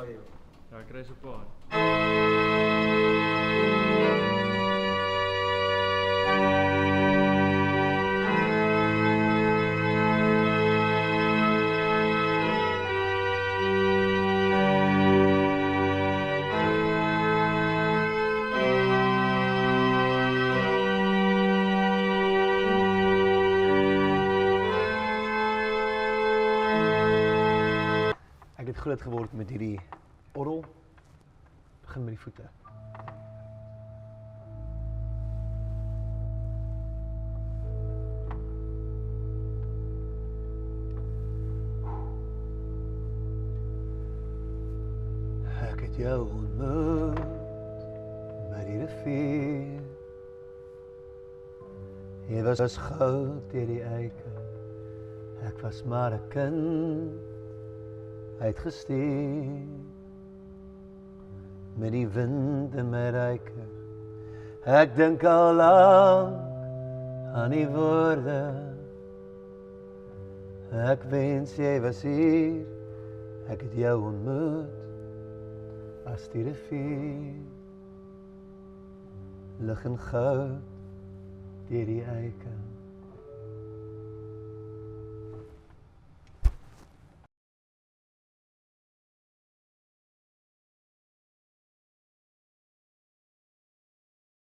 Ja, ek kry so 'n paar. Ek het groot geword met hierdie orgel. Begin met die voete. Ek het jou ontmoet by die rivier. Jy was as goud deur die eike. Ek was maar 'n kind uitgestuur met die wind in my ryke. Ek dink al lank aan die woorde. Ek wens jy was hier. Ek het jou ontmoet as die rivier. Lig en goud deur die eike.